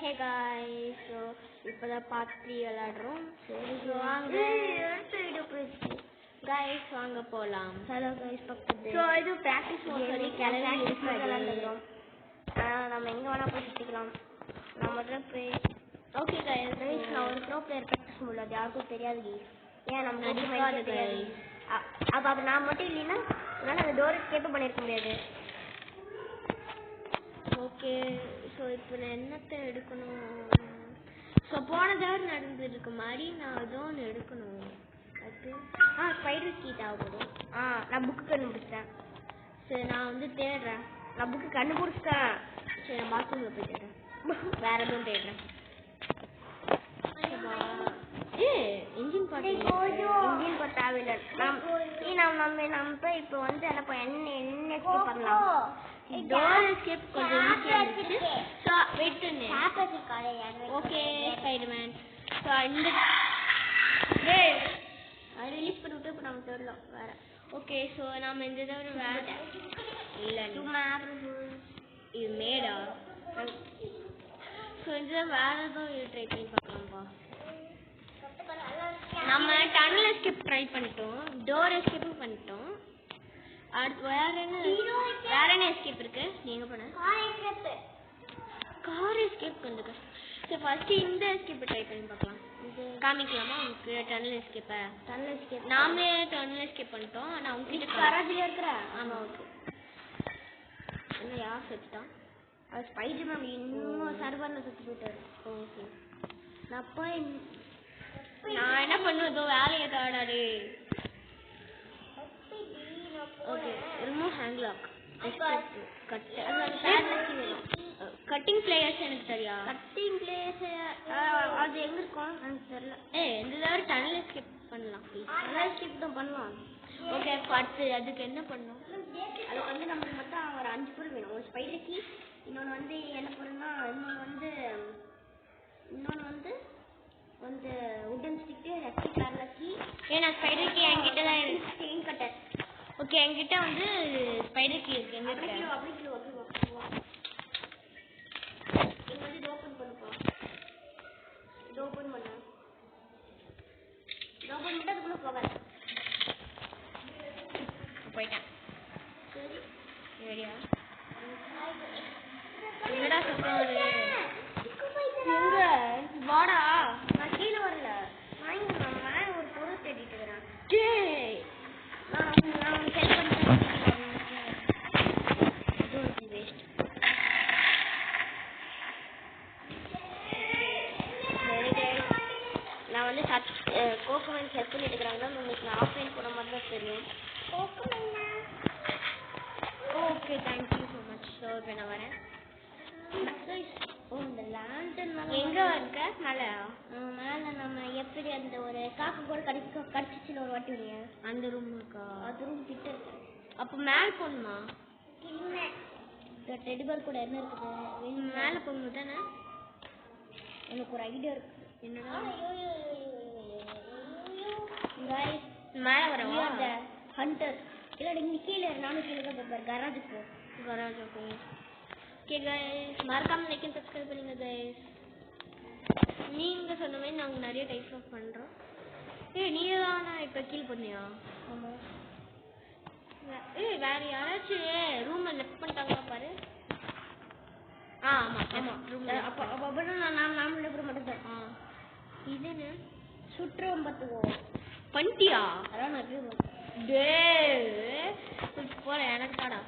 Hey guys, so இப்போதான் part 3 விளையாடுறோம். சரி வாங்க guys வாங்க போலாம். ஹலோ guys பக்கத்து. So இது பிராக்டீஸ் மோட் சொல்லி கிளம்பி விளையாடுறோம். நம்ம எங்க வேணா போய் சுத்திக்கலாம். நான் முதல்ல போய் ஓகே guys நான் ஒரு ப்ரோ பிளேயர் பிராக்டீஸ் மோட்ல அது யாருக்கும் தெரியாது guys. ஏன் நம்ம நடிக்காத guys. அப்ப நான் மட்டும் இல்லைன்னா என்னால அந்த டோர் எஸ்கேப் பண்ணிருக்க முடியாது. ஓகே ஸோ இப்போ நான் என்னத்தை எடுக்கணும்? ஸோ போன தடவை நடந்துருக்கு மாதிரி நான் ஏதோ ஒன்று எடுக்கணும். அது ஸ்பைடர் கீ தேவைப்படும். நான் புக்கு கண்டுபிடிச்சிட்டேன். சரி நான் வந்து தேடுறேன். நான் புக்கு கண்டுபிடிச்சிட்டேன். சரி நான் பாத்ரூமில் போய் தேடுறேன். வேற எதுவும் தேடுறேன். இன்ஜின் பார்ட் தேவையில்லை. நம்ம இப்போ வந்து என்ன பண்ணலாம்? டோர் எஸ்கேப் கொஞ்சம் ஈஸியா இருந்துச்சு. சோ வெயிட் பண்ணு. Okay Spiderman. சோ இந்த டேய் ரிலீஸ் பண்ணிட்டு இப்ப நம்ம தேடலாம் வேற. ஓகே சோ நாம இந்த தடவை வேற இல்ல இது மேடா. சோ இந்த வேற ஏதோ ட்ரை பண்ணி பார்க்கலாம்ப்பா. நம்ம டனல் எஸ்கேப் ட்ரை பண்ணிட்டோம். டோர் எஸ்கேப்பும் பண்ணிட்டோம். அடுத்து வேற என்ன எஸ்கேப் இருக்கு? நீங்க போன கார் எஸ்கேப் வந்துருக்கு. சரி ஃபர்ஸ்ட் இந்த எஸ்கேப் ட்ரை பண்ணி பார்க்கலாம். இது காமிக்கலாமா உங்களுக்கு? டனல் எஸ்கேப் நாமே டனல் எஸ்கேப் பண்ணிட்டோம். ஆனா உங்களுக்கு கராஜில இருக்கற. ஆமா ஓகே. என்ன யார் செத்துட்டான்? அது ஸ்பைடர்மேன் இன்னும் சர்வர்ல செத்து போயிட்டாரு. ஓகே நான் என்ன பண்ணுவேதோ வேலையை தாடாடே. Okay remove hand lock. Cutting players எனக்கு தெரியா? கட்டிங் பிளேயர்ஸ் அது எங்க இருக்கும் எனக்கு தெரியல. இந்த தடவை டனல் எஸ்கேப் பண்ணலாம். டனல் எஸ்கேப் தான் பண்ணலாம். ஓகே அடுத்து அதுக்கு என்ன பண்ணணும்? அது வந்து நமக்கு மொத்தம் ஒரு 5 பொருள் வேணும். ஒரு ஸ்பைடர் கீ, இன்னொன்று வந்து என்ன பொருள்னா இன்னொன்று வந்து உட்டன் ஸ்டிக்கு, ரெட்டி பேரல் கீ. ஏன்னா ஸ்பைடர் கீ என்கிட்ட தான் இருக்கு. Chain cutter. ஓகே என்கிட்ட வந்து ஸ்பைடர் கீ இருக்கு. எங்க இருக்கு? அப்படி கிலோ இது வந்து ஓபன் பண்ணுப்பா. இது ஓபன் பண்ணு. ஓபன் பண்ணிட்டு அதுக்குள்ள போகாத. போயிட்டேன். சரி ரெடியா? என்னடா சத்தம் வருது? எங்க வாடா. நான் கீழ வரல. நான் மேல ஒரு பொருள் தேடிட்டு இருக்கேன். டேய் நான் ஹெல்ப் பண்றேன். Don't waste. நான் வந்து கோகோமேன் ஹெல்ப் பண்ணிட்டு இருக்காங்க. உங்களுக்கு நான் ஆஃப்லைன் போன மாதிரி தான் தெரியும். Okay thank you so much. So இப்போ நான் வரேன். இந்த லேண்டன் எங்க இருக்க? மேலே நம்ம எப்படி அந்த ஒரு காக்கு கூட கடிச்சிச்சுன்னு ஒரு வாட்டி இல்லையா? அந்த ரூம் இருக்கா? அது ரூம் கிட்ட இருக்கு. அப்போ மேலே போகணுமா? இல்லை இந்த டெடிபர் கூட என்ன இருக்குது? மேலே போகணும் தானே? எனக்கு ஒரு ஐடியா இருக்கு. என்னடா மேலே வரவா? ஹண்டர் இல்ல இங்க கீழே நானும் கீழே தான் போறேன். கராஜுக்கு போ. Garage okay. ஓகே गाइस மறக்காம லைக் அண்ட் சப்ஸ்கிரைப் பண்ணுங்க गाइस. நீங்க சொன்ன மாதிரி நாங்க நிறைய டைப்ஸ் ஆஃப் பண்றோம். நீ தானா இப்ப கீழ போனியா? ஆமா. வேற யாராச்சும் ரூம் லெஃப்ட் பண்ணிட்டாங்களா பாரு. ஆமா ரூம் அப்ப நான் லெஃப்ட் பண்ணிட்டேன். இதுன்னு சுற்றுவோம் பாத்துக்கோ. பண்ணிட்டியா? அதான் நான் டேய் போற எனக்கு தாடா.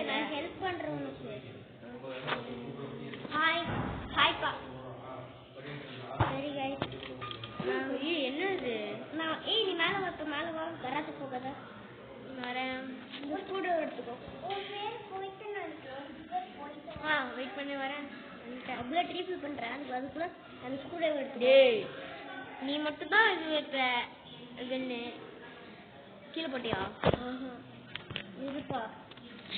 நான் ஹெல்ப் பண்றேன் உனக்கு. ஹாய் பா. சரி गाइस நான் என்னது நான் நீ மேல வா கராஜ் போகாத. வரேன். இந்த ஸ்கூட் எடுத்துக்கோ. ஓ பேர் போயிட்டு நான் வெயிட் பண்ணி வரேன். அப்ல ட்ரிபிள் பண்றேன். அதுக்குள்ள அந்த ஸ்கூட் எடுத்து. டேய் நீ மட்டும் தான் இது வைப்ப. இதென்ன கீழே போட்டியா? இருப்பா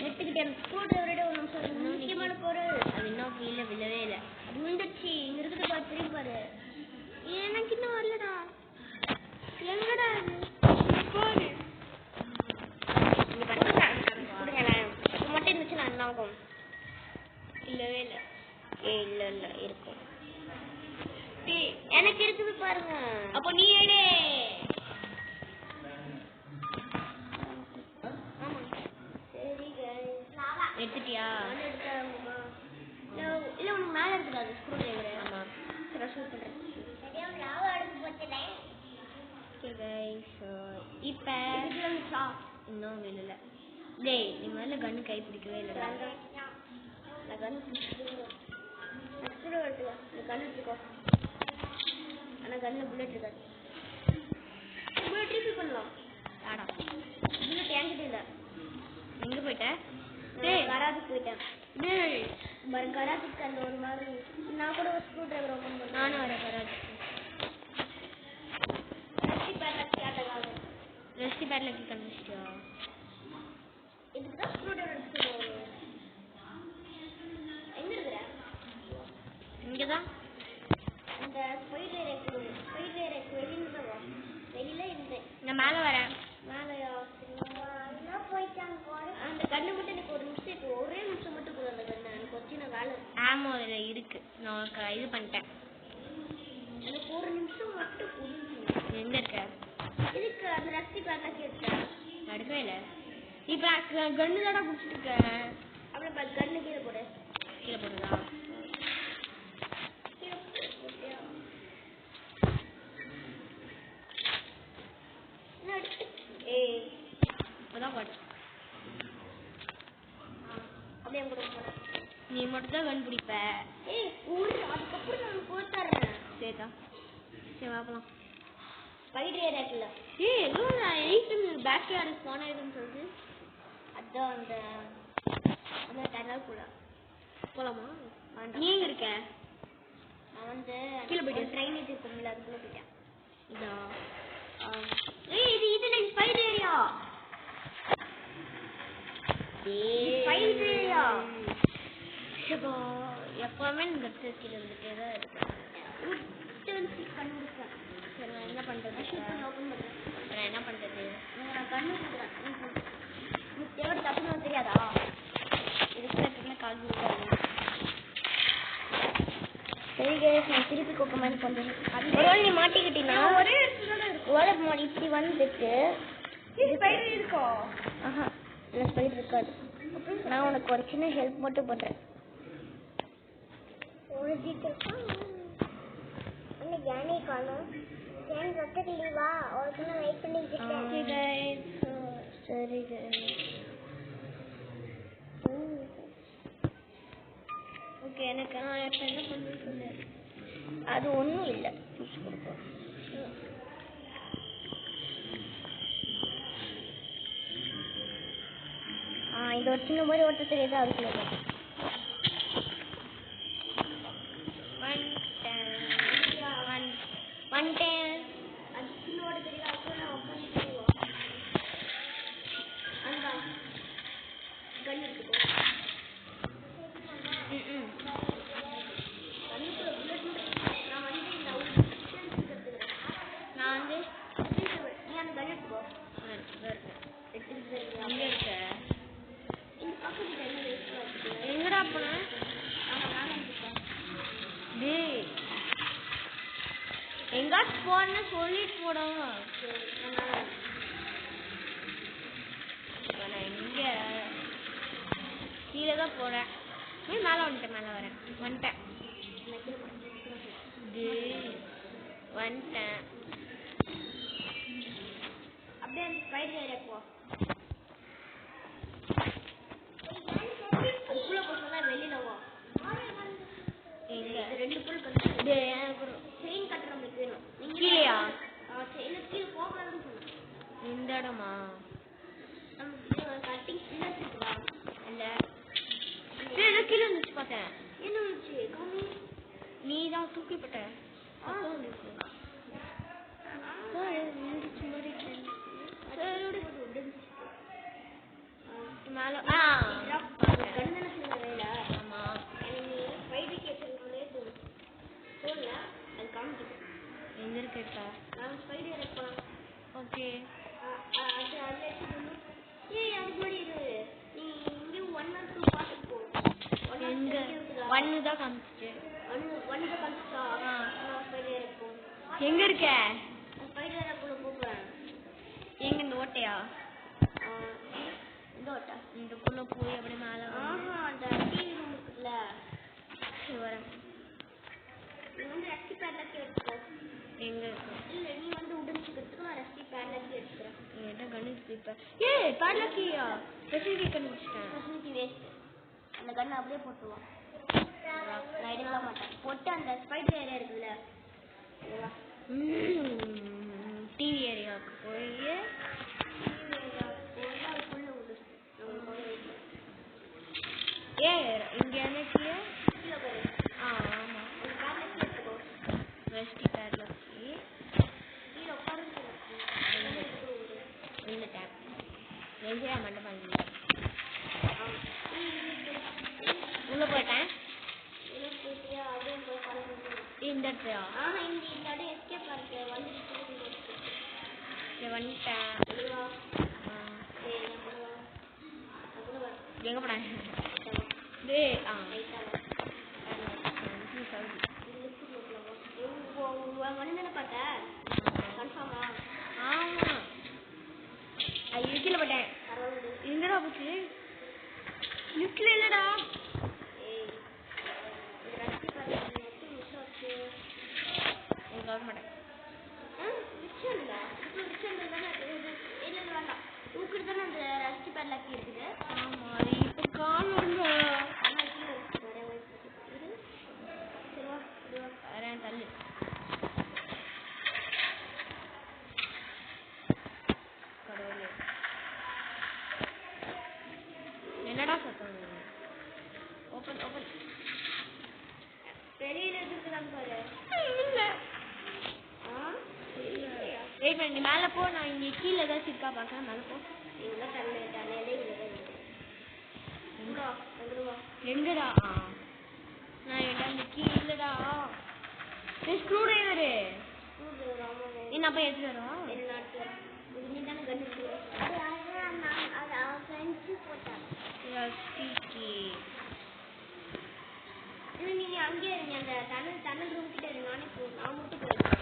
எடுத்துக்கிட்டே ஸ்க்ரூ டிரைவரோட ஒரு நிமிஷம். முக்கியமான பொருள் அது இன்னும் கீழே விழவே இல்லை. அது விழுந்துச்சு. இங்க இருக்குது பாரு. திரும்பி பாரு. எனக்கு இன்னும் வரலடா. எங்கடா அது? போடு இது மட்டும் இருந்துச்சு. நான் என்ன ஆகும்? இல்லவே இல்லை. இல்ல இல்ல இருக்கும். எனக்கு இருக்குது பாருங்க. அப்போ நீ எடு. சரி எடுத்துட்டியா? இல்ல உனக்கு மேல இருக்குதா அது ஸ்க்ரூ டிரைவர்? ஆமா. சரி ஷூட் பண்றேன். சரியா லாவா எடுத்து போச்சனே. ஓகே गाइस இப்போ இன்னும் இல்ல. டேய் நீ முதல்ல கன் கை பிடிக்கவே இல்லடா. நான் கன் பிடிச்சிட்டேன். ஸ்க்ரூ எடுத்துக்கோ. நீ கன் எடுத்துக்கோ. ஆனா கன்ல புல்லட் இருக்காது. புல்லட் ட்ரிபிள் பண்ணலாம். ஆடா. புல்லட் என்கிட்ட இல்ல. எங்க போய்ட்ட? டேய் கராத்துக்கு போய்ட்டேன். டேய் பர் கராத்துக்கு அந்த ஒரு மாதிரி நான் கூட ஒரு ஸ்க்ரூ டிரைவர் ஓபன் பண்ணேன். நானும் வரேன் கராத்துக்கு. ரெஸ்டி பேட்ல கிளிக் பண்ணிச்சியா? இதுக்கு தான் ஸ்க்ரூ டிரைவர் எடுத்துக்கோ. எங்க இருக்குற? இங்க தான். இந்த ஸ்பைடர் எக் வெளியில வா. வெளியில இந்த நான் மேல வரேன். மேலயா? நான் போய்ட்டாங்க போற. அந்த கண்ணு மட்டும் எனக்கு ஒரு நிமிஷம் ஒரே நிமிஷம் மட்டும் கூட அந்த கண்ணு எனக்கு ஒரு சின்ன வேலை ஆமோ அதுல இருக்கு. நான் இது பண்ணிட்டேன். எனக்கு ஒரு நிமிஷம் மட்டும் புரியுது. எங்க இருக்க? இதுக்கு அந்த ரெஸ்டி பேட்ல கேட்டேன். அடுக்கவே இல்ல. இப்ப கண்ணு தான புடிச்சிட்டு இருக்க. அப்படியே பா கண்ணு கீழ போடு. கீழ போடுடா. ஏய் இப்பதான் பாடு. அப்படியே கூட போட. நீ மட்டும் தான் கண் பிடிப்ப. ஏய் அதுக்கப்புறம் நான் போட்டுறேன். சரிதா. சரி வாப்பலாம். ஸ்பைடர் ஏரியாக்குள்ள. ஏய் ஏதோ நான் 8 பேக் யார்ட் ஸ்பான் ஆயிடுன்னு சொல்லுது. அதான் அந்த டனல்குள்ள போலாமா? நீ எங்க இருக்க? நான் வந்து கீழ போயிட்டு ட்ரைனேஜ் இருக்கும்ல அதுக்குள்ள போயிட்டேன். இதா ஏய் இது நான் ஸ்பைடர் ஏரியா. Spider area. சபா எப்பவுமே இந்த கீழ வந்துட்டே தான் இருக்கு. உட்டன் கண்டுபிடிச்சேன். சரி நான் என்ன பண்றது? ஓபன் பண்றேன். நான் என்ன பண்றது? நான் கண்டுபிடிச்சேன். நீ எவ்வளவு தப்புன்னு தெரியாதா? இதுக்குள்ள கால் போடுறேன். சரி गाइस நான் திருப்பி கோக்க மாதிரி பண்றேன். ஒருவேளை நீ மாட்டிக்கிட்டீனா ஒரே இடத்துல தான் இருக்கு. ஒருவேளை இப்படி வந்துட்டு இது ஸ்பைடர் இருக்கோ? ஆஹா இல்ல ஸ்பைடர் இருக்காது. நான் உனக்கு ஒரு சின்ன ஹெல்ப் மட்டும் பண்றேன். என்ன ஜானி காணோம்? ஜானி ரத்தடி வா ஒரு நான் வெயிட் பண்ணிட்டு இருக்கேன். ஓகே गाइस சரி गाइस. ஓகே எனக்கு இப்ப என்ன பண்றது? அது ஒண்ணும் இல்ல. புஷ் கொடுப்போம். இது ஒரு சின்ன மாதிரி ஓட்ட தெரியாதா? அதுக்குள்ள வந்துட்டேன். அது சின்ன ஓட்ட தெரியாதா? அதுக்குள்ள நான் உட்காந்துட்டு அந்த கன் எடுத்துக்கோ. எங்கடா போன? எங்காச்சும் போன சொல்லிட்டு போடும். நான் எங்க கீழே தான் போறேன். மேல வந்துட்டேன். மேல வரேன். வந்துட்டேன். வந்துட்டேன். அப்படியே அந்த ஸ்பைடர் ஏரியா போ. அதுக்குள்ள போனா வெளியில வா. எங்க ரெண்டு புல் கட்டு. செயின் கட்டற நமக்கு வேணும். நீங்க கீழயா? செயின் கீழ போகாதன்னு சொன்னேன். இந்த இடமா? நம்ம கட்டிங் பில்லர்ஸ் இருக்குடா. இல்ல. ஏய் கீழ நிச்சு பார்த்தேன். என்ன நிச்சு? காமி. நீ தான் தூக்கி போட்ட. நிச்சு மாதிரி மேல கண்ணன சின்ன வேல. ஆமா நீ ஸ்பைடர் கேட்கறதுனாலே சொல்ல அது காமிக்குது. எங்க இருக்கா? நான் ஸ்பைடர் ஏரியா. ஓகே அது அல்ல. ஏய் அது மாதிரி இரு. நீ இங்க 1 or 2 பாத்து போ. எங்க 1 தான் காமிச்சிச்சு. 1 தான் காமிச்சா? ஸ்பைடர் இருக்கும். எங்க இருக்க? ஸ்பைடர் குள்ள போறேன். எங்க இந்த ஓட்டையா? இந்த ஓட்டை. இந்த குள்ள போய் அப்படியே மேல அந்த டிவி ரூம் இருக்குல்ல. சரி வரேன். நீ வந்து ரெஸ்டி பேட்லக்கு எடுத்துக்கோ. எங்க இருக்கு? இல்ல நீ வந்து உடைச்சிக்கிறதுக்கு நான் ரெஸ்டி பேட்லக்கு எடுத்துறேன். என்ன கன் இப்ப? ஏய் பேட்லக்கியா? ரெஸ்டி கன் வச்சிட்டேன். ரெஸ்டி வேஸ்ட். அந்த கன் அப்படியே போட்டு வா. நான் எடுக்க மாட்டேன். போட்டு அந்த ஸ்பைடர் ஏரியா இருக்குல்ல. வா. டிவி ஏரியாவுக்கு போய் இங்க என்ன கீழே ஆமா ரெஸ்டி பேட்லக்கி கீழே உட்கார்ந்து இந்த டேப் நெஞ்சே மட்டும் பண்ணி உள்ள போயிட்டேன். இந்த இடத்துலயா? இந்த இடம் எஸ்கேப் ஆயிருக்கு. வந்துட்டேன். எங்க போனேன்? வந்து பார்த்தா கன்ஃபார்மா? ஆமா கீழே போட்டேன். எங்கடா போச்சு? லிஃப்ட்ல இல்லடா. மாட்டேன் அந்த ரெஸ்டி பேட்லக்கி இருக்குது. ஆமா இப்ப காணோங்க. வரேன் தள்ளு. கடவுளே என்னடா சத்தம்? Open open. வெளியில இருக்குதான் பாரு. இல்ல வெயிட் பண்ணி மேல போ. நான் இங்க கீழே ஏதாச்சும் இருக்கா பாக்கிறேன். மேல போ. எங்கடா? நான் எங்க கீ இல்லடா. ஸ்க்ரூ டிரைவரு என்ன போய் எடுத்துட்டு வரவா? நீங்க அங்கே இருங்க. அந்த தண்ணல் ரூம் கிட்ட இருங்க. நான் மட்டும் போயிருக்கேன்.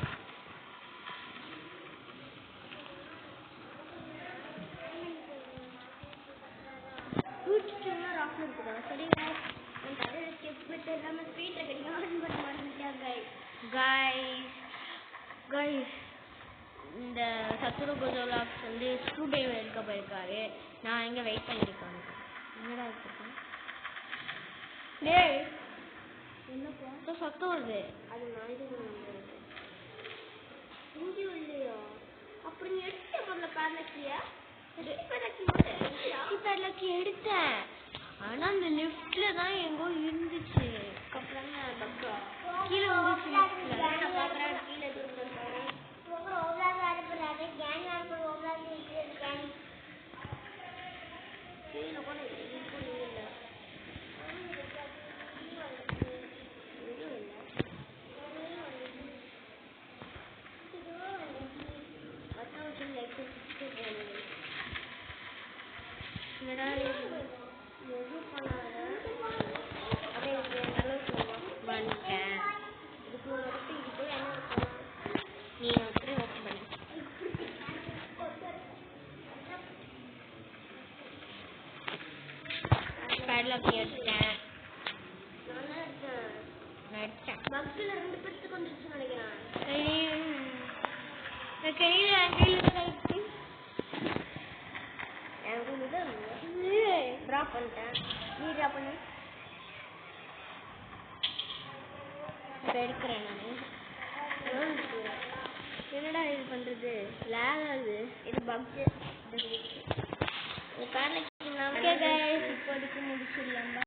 இந்த சத்துரு குஜோலாக்ஸ் வந்து ஸ்க்ரூ டிரைவர் எடுக்க போயிருக்காரு. நான் இங்க வெயிட் பண்ணிருக்கேன். என்னடா இருக்கு? டேய் என்னப்பா சத்தம் வருது? அது மனிதன் இங்கே இல்லையா? அப்புறம் நீ எடுத்த பொருளை பேட்லக்கியா? பேட்லக்கி எடுத்தேன். ஆனா அந்த லிஃப்ட்ல தான் எங்கோ இருந்துச்சு. அப்புறம் கீழே padlock எடுத்தேன். பக்ல ரெண்டு பேருக்கு வந்துச்சு நினைக்கிறேன். கையில கழிச்சு டிராப் பண்ணிட்டேன். நீ டிராப் பண்ணு. எடுக்கிறேன் நான். என்னடா இது பண்றது? லேக் ஆகுது. இது பக். இப்போதைக்கு முடிச்சிடலாமா?